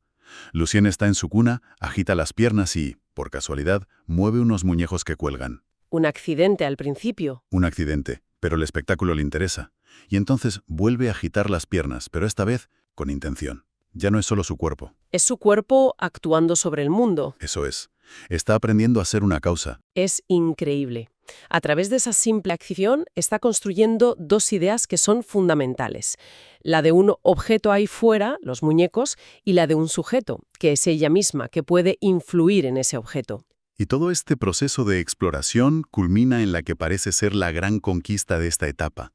Lucien está en su cuna, agita las piernas y, por casualidad, mueve unos muñecos que cuelgan. Un accidente al principio. Un accidente, pero el espectáculo le interesa. Y entonces vuelve a agitar las piernas, pero esta vez con intención. Ya no es solo su cuerpo. Es su cuerpo actuando sobre el mundo. Eso es. Está aprendiendo a ser una causa. Es increíble. A través de esa simple acción está construyendo 2 ideas que son fundamentales. La de un objeto ahí fuera, los muñecos, y la de un sujeto, que es ella misma, que puede influir en ese objeto. Y todo este proceso de exploración culmina en la que parece ser la gran conquista de esta etapa.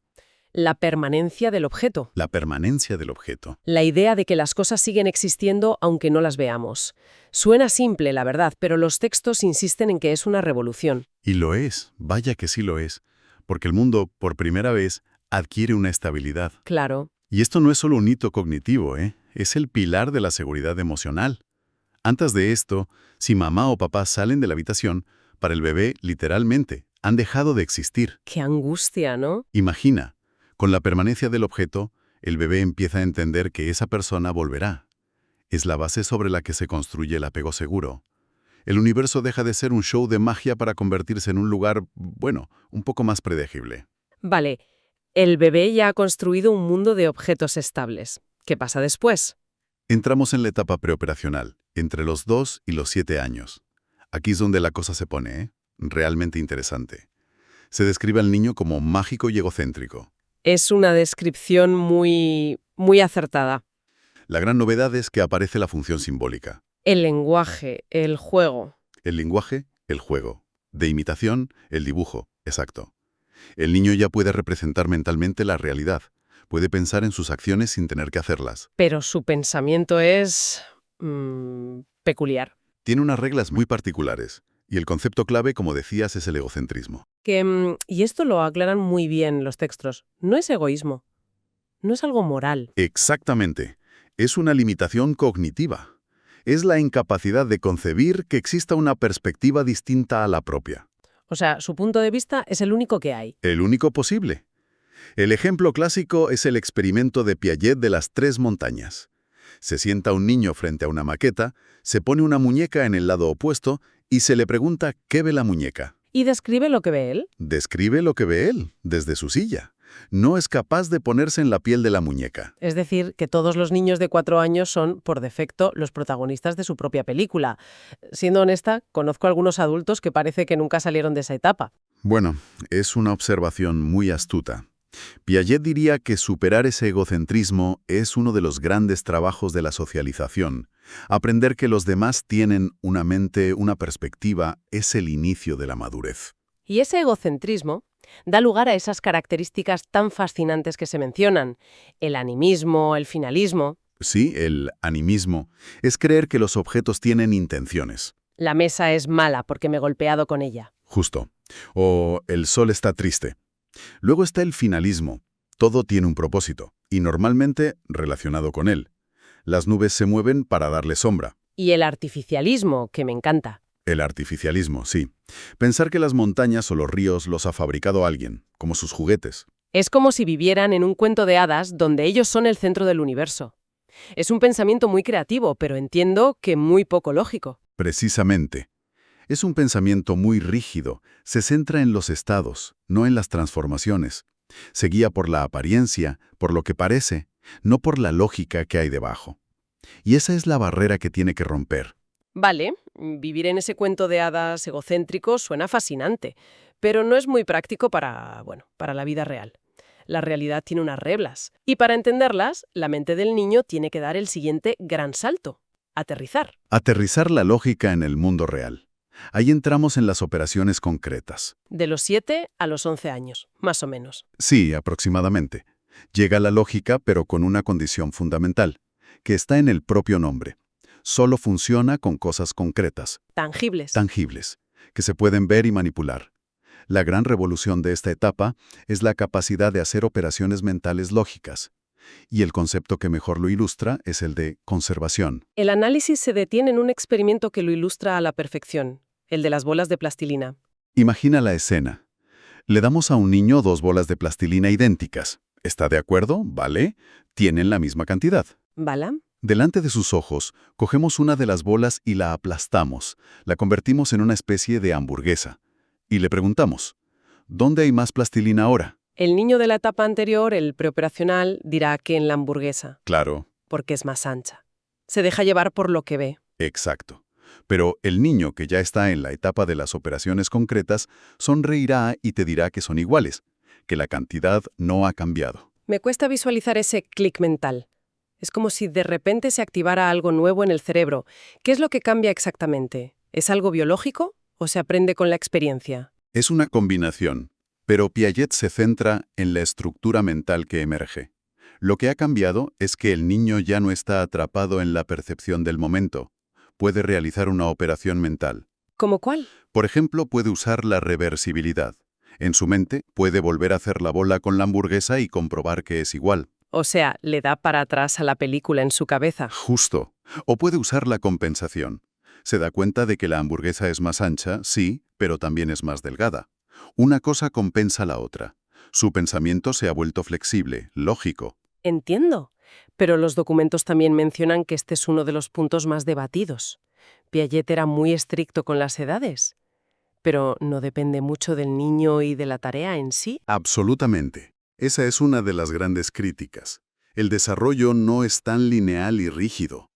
La permanencia del objeto. La permanencia del objeto. La idea de que las cosas siguen existiendo aunque no las veamos. Suena simple, la verdad, pero los textos insisten en que es una revolución. Y lo es, vaya que sí lo es, porque el mundo, por primera vez, adquiere una estabilidad. Claro. Y esto no es solo un hito cognitivo, es el pilar de la seguridad emocional. Antes de esto, si mamá o papá salen de la habitación, para el bebé, literalmente, han dejado de existir. Qué angustia, ¿no? Imagina, con la permanencia del objeto, el bebé empieza a entender que esa persona volverá. Es la base sobre la que se construye el apego seguro. El universo deja de ser un show de magia para convertirse en un lugar, bueno, un poco más predecible. Vale, el bebé ya ha construido un mundo de objetos estables. ¿Qué pasa después? Entramos en la etapa preoperacional, entre los 2 y los 7 años. Aquí es donde la cosa se pone, realmente interesante. Se describe al niño como mágico y egocéntrico. Es una descripción muy acertada. La gran novedad es que aparece la función simbólica. El lenguaje, el juego. El lenguaje, el juego. De imitación, el dibujo, exacto. El niño ya puede representar mentalmente la realidad. Puede pensar en sus acciones sin tener que hacerlas. Pero su pensamiento es peculiar. Tiene unas reglas muy particulares. Y el concepto clave, como decías, es el egocentrismo. Y esto lo aclaran muy bien los textos. No es egoísmo. No es algo moral. Exactamente. Es una limitación cognitiva. Es la incapacidad de concebir que exista una perspectiva distinta a la propia. O sea, su punto de vista es el único que hay. El único posible. El ejemplo clásico es el experimento de Piaget de las 3 montañas. Se sienta un niño frente a una maqueta, se pone una muñeca en el lado opuesto y se le pregunta qué ve la muñeca. ¿Y describe lo que ve él? Describe lo que ve él, desde su silla. No es capaz de ponerse en la piel de la muñeca. Es decir, que todos los niños de 4 años son, por defecto, los protagonistas de su propia película. Siendo honesta, conozco algunos adultos que parece que nunca salieron de esa etapa. Bueno, es una observación muy astuta. Piaget diría que superar ese egocentrismo es uno de los grandes trabajos de la socialización. Aprender que los demás tienen una mente, una perspectiva, es el inicio de la madurez. Y ese egocentrismo da lugar a esas características tan fascinantes que se mencionan, el animismo, el finalismo. Sí, el animismo es creer que los objetos tienen intenciones. La mesa es mala porque me he golpeado con ella. Justo. O el sol está triste. Luego está el finalismo. Todo tiene un propósito, y normalmente relacionado con él. Las nubes se mueven para darle sombra. Y el artificialismo, que me encanta. El artificialismo, sí. Pensar que las montañas o los ríos los ha fabricado alguien, como sus juguetes. Es como si vivieran en un cuento de hadas donde ellos son el centro del universo. Es un pensamiento muy creativo, pero entiendo que muy poco lógico. Precisamente. Es un pensamiento muy rígido. Se centra en los estados, no en las transformaciones. Se guía por la apariencia, por lo que parece, no por la lógica que hay debajo. Y esa es la barrera que tiene que romper. Vale, vivir en ese cuento de hadas egocéntrico suena fascinante, pero no es muy práctico para la vida real. La realidad tiene unas reglas, y para entenderlas, la mente del niño tiene que dar el siguiente gran salto: aterrizar. Aterrizar la lógica en el mundo real. Ahí entramos en las operaciones concretas. De los 7 a los 11 años, más o menos. Sí, aproximadamente. Llega la lógica, pero con una condición fundamental, que está en el propio nombre. Solo funciona con cosas concretas, Tangibles. que se pueden ver y manipular. La gran revolución de esta etapa es la capacidad de hacer operaciones mentales lógicas. Y el concepto que mejor lo ilustra es el de conservación. El análisis se detiene en un experimento que lo ilustra a la perfección, el de las bolas de plastilina. Imagina la escena. Le damos a un niño 2 bolas de plastilina idénticas. ¿Está de acuerdo? ¿Vale? Tienen la misma cantidad. ¿Bala? Delante de sus ojos, cogemos una de las bolas y la aplastamos. La convertimos en una especie de hamburguesa. Y le preguntamos, ¿dónde hay más plastilina ahora? El niño de la etapa anterior, el preoperacional, dirá que en la hamburguesa, Claro, porque es más ancha. Se deja llevar por lo que ve. exacto. Pero el niño que ya está en la etapa de las operaciones concretas sonreirá y te dirá que son iguales, que la cantidad no ha cambiado. Me cuesta visualizar ese clic mental. Es como si de repente se activara algo nuevo en el cerebro. ¿Qué es lo que cambia exactamente? ¿Es algo biológico o se aprende con la experiencia? Es una combinación, pero Piaget se centra en la estructura mental que emerge. Lo que ha cambiado es que el niño ya no está atrapado en la percepción del momento. Puede realizar una operación mental. ¿Cómo cuál? Por ejemplo, puede usar la reversibilidad. En su mente, puede volver a hacer la bola con la hamburguesa y comprobar que es igual. O sea, le da para atrás a la película en su cabeza. Justo. O puede usar la compensación. Se da cuenta de que la hamburguesa es más ancha, sí, pero también es más delgada. Una cosa compensa la otra. Su pensamiento se ha vuelto flexible, lógico. Entiendo. Pero los documentos también mencionan que este es uno de los puntos más debatidos. Piaget era muy estricto con las edades. Pero ¿no depende mucho del niño y de la tarea en sí? Absolutamente. Esa es una de las grandes críticas. El desarrollo no es tan lineal y rígido.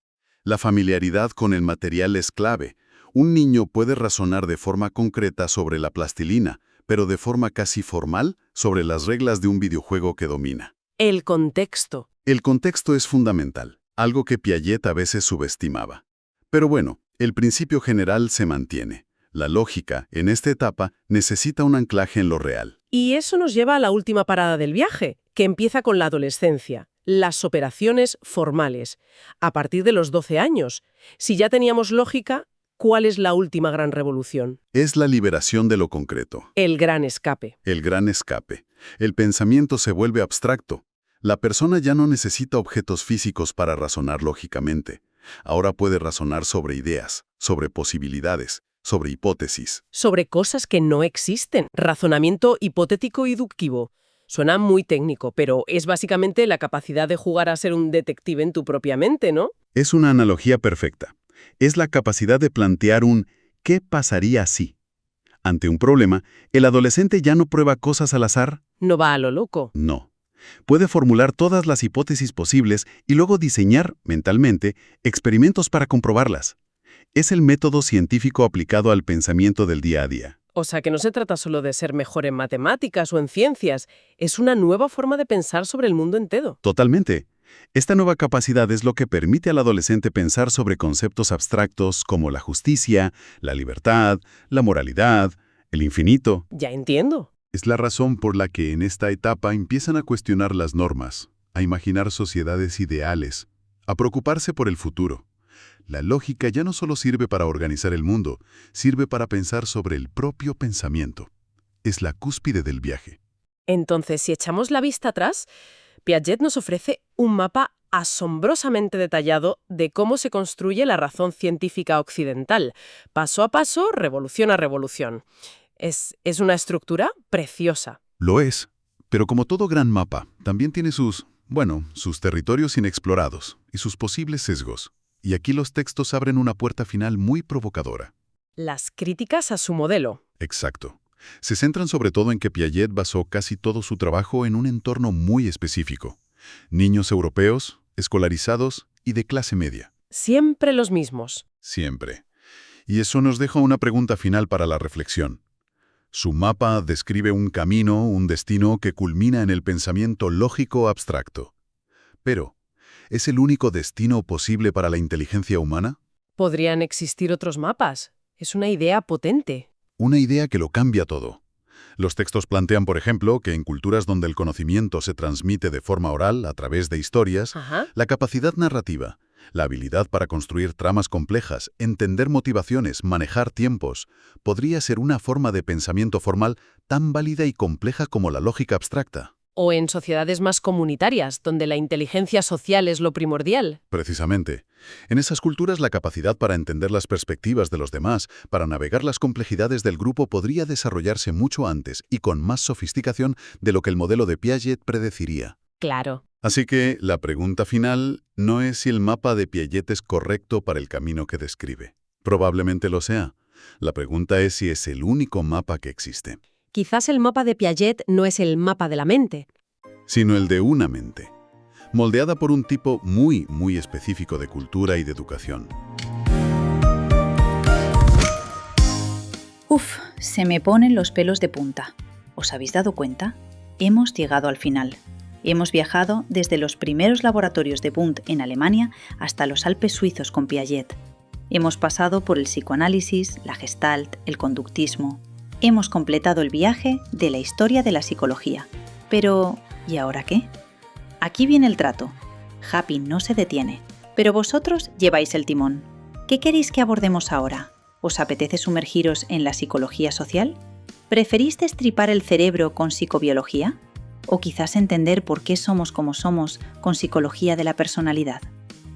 La familiaridad con el material es clave. Un niño puede razonar de forma concreta sobre la plastilina, pero de forma casi formal sobre las reglas de un videojuego que domina. El contexto. El contexto es fundamental, algo que Piaget a veces subestimaba. Pero bueno, el principio general se mantiene. La lógica, en esta etapa, necesita un anclaje en lo real. Y eso nos lleva a la última parada del viaje, que empieza con la adolescencia, las operaciones formales, a partir de los 12 años. Si ya teníamos lógica, ¿cuál es la última gran revolución? Es la liberación de lo concreto. El gran escape. El gran escape. El pensamiento se vuelve abstracto. La persona ya no necesita objetos físicos para razonar lógicamente. Ahora puede razonar sobre ideas, sobre posibilidades, sobre hipótesis. Sobre cosas que no existen. Razonamiento hipotético inductivo. Suena muy técnico, pero es básicamente la capacidad de jugar a ser un detective en tu propia mente, ¿no? Es una analogía perfecta. Es la capacidad de plantear un ¿qué pasaría si? Ante un problema, el adolescente ya no prueba cosas al azar. No va a lo loco. No. Puede formular todas las hipótesis posibles y luego diseñar, mentalmente, experimentos para comprobarlas. Es el método científico aplicado al pensamiento del día a día. O sea que no se trata solo de ser mejor en matemáticas o en ciencias, es una nueva forma de pensar sobre el mundo entero. Totalmente. Esta nueva capacidad es lo que permite al adolescente pensar sobre conceptos abstractos como la justicia, la libertad, la moralidad, El infinito. Ya entiendo. Es la razón por la que en esta etapa empiezan a cuestionar las normas, a imaginar sociedades ideales, a preocuparse por el futuro. La lógica ya no solo sirve para organizar el mundo, sirve para pensar sobre el propio pensamiento. Es la cúspide del viaje. Entonces, si echamos la vista atrás, Piaget nos ofrece un mapa asombrosamente detallado de cómo se construye la razón científica occidental, paso a paso, revolución a revolución. Es una estructura preciosa. Lo es, pero como todo gran mapa, también tiene sus territorios inexplorados y sus posibles sesgos. Y aquí los textos abren una puerta final muy provocadora. Las críticas a su modelo. Exacto. Se centran sobre todo en que Piaget basó casi todo su trabajo en un entorno muy específico. Niños europeos, escolarizados y de clase media. Siempre los mismos. Siempre. Y eso nos deja una pregunta final para la reflexión. Su mapa describe un camino, un destino que culmina en el pensamiento lógico abstracto. Pero, ¿es el único destino posible para la inteligencia humana? Podrían existir otros mapas. Es una idea potente. Una idea que lo cambia todo. Los textos plantean, por ejemplo, que en culturas donde el conocimiento se transmite de forma oral, a través de historias, la capacidad narrativa, la habilidad para construir tramas complejas, entender motivaciones, manejar tiempos, podría ser una forma de pensamiento formal tan válida y compleja como la lógica abstracta. O en sociedades más comunitarias, donde la inteligencia social es lo primordial. Precisamente. En esas culturas la capacidad para entender las perspectivas de los demás, para navegar las complejidades del grupo podría desarrollarse mucho antes y con más sofisticación de lo que el modelo de Piaget predeciría. Claro. Así que la pregunta final no es si el mapa de Piaget es correcto para el camino que describe. Probablemente lo sea. La pregunta es si es el único mapa que existe. Quizás el mapa de Piaget no es el mapa de la mente, Sino el de una mente, moldeada por un tipo muy, muy específico de cultura y de educación. Uf, se me ponen los pelos de punta. ¿Os habéis dado cuenta? Hemos llegado al final. Hemos viajado desde los primeros laboratorios de Wundt en Alemania hasta los Alpes suizos con Piaget. Hemos pasado por el psicoanálisis, la Gestalt, el conductismo. Hemos completado el viaje de la historia de la psicología. Pero, ¿y ahora qué? Aquí viene el trato. Happy no se detiene, pero vosotros lleváis el timón. ¿Qué queréis que abordemos ahora? ¿Os apetece sumergiros en la psicología social? ¿Preferís destripar el cerebro con psicobiología? ¿O quizás entender por qué somos como somos con psicología de la personalidad?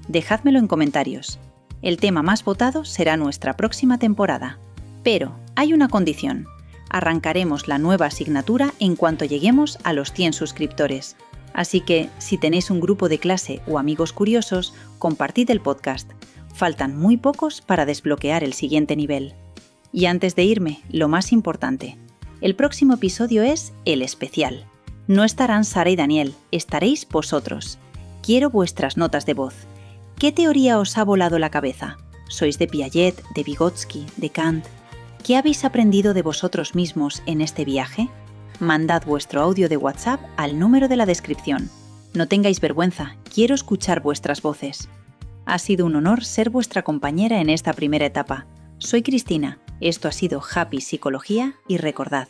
Dejádmelo en comentarios. El tema más votado será nuestra próxima temporada. Pero hay una condición. Arrancaremos la nueva asignatura en cuanto lleguemos a los 100 suscriptores. Así que, si tenéis un grupo de clase o amigos curiosos, compartid el podcast. Faltan muy pocos para desbloquear el siguiente nivel. Y antes de irme, lo más importante. El próximo episodio es el especial. No estarán Sara y Daniel, estaréis vosotros. Quiero vuestras notas de voz. ¿Qué teoría os ha volado la cabeza? ¿Sois de Piaget, de Vygotsky, de Kant? ¿Qué habéis aprendido de vosotros mismos en este viaje? Mandad vuestro audio de WhatsApp al número de la descripción. No tengáis vergüenza, quiero escuchar vuestras voces. Ha sido un honor ser vuestra compañera en esta primera etapa. Soy Cristina, esto ha sido Happy Psicología y recordad,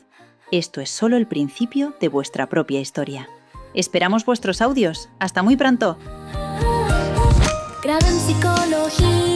esto es solo el principio de vuestra propia historia. Esperamos vuestros audios. ¡Hasta muy pronto! Grado en psicología.